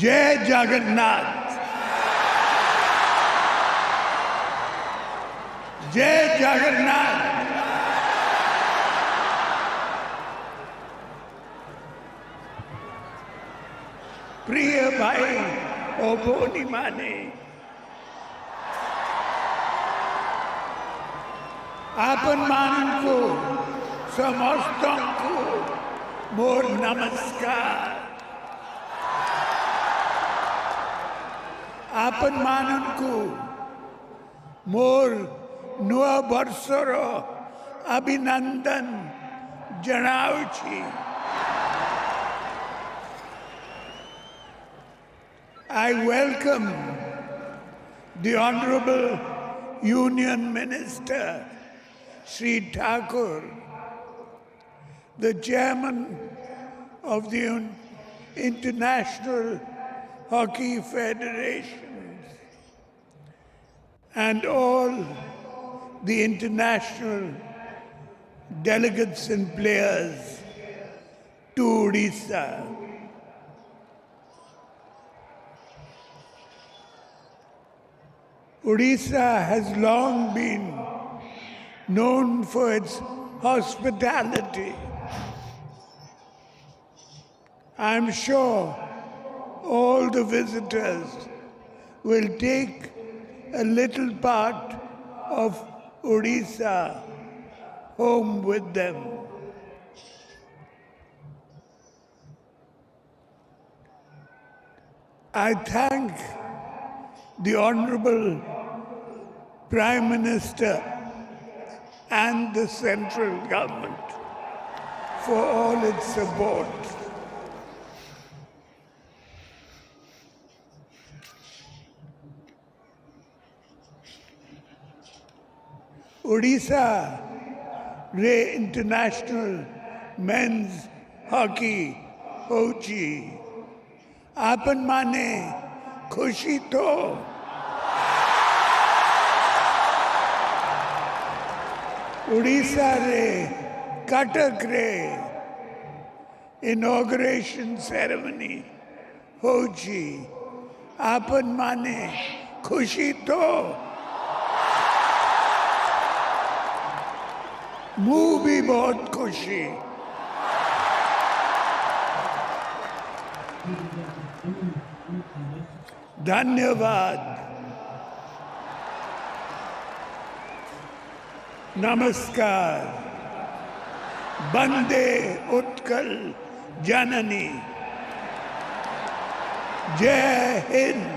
जय जगन्नाथ। जय जगन्नाथ। प्रिय भाई ओ भोनी माने आपन मानकु समस्तंकु मोर नमस्कार। आपन मानकु मोर नुआ वर्षर अभिनंदन जनाउछि। I welcome the Honorable Union Minister, Sri Thakur, the Chairman of the International Hockey Federation, and all the international delegates and players to Odisha. Odisha has long been known for its hospitality. I'm sure all the visitors will take a little part of Odisha home with them. I thank the Honorable Prime Minister and the central government for all its support. Odisha Ray International Men's Hockey Hochi आपन माने खुशी तो उड़ीसा रे कटक रे inauguration ceremony होची आपन माने खुशी तो मुँह भी बहुत खुशी। धन्यवाद। नमस्कार। वंदे उत्कल जननी। जय हिंद।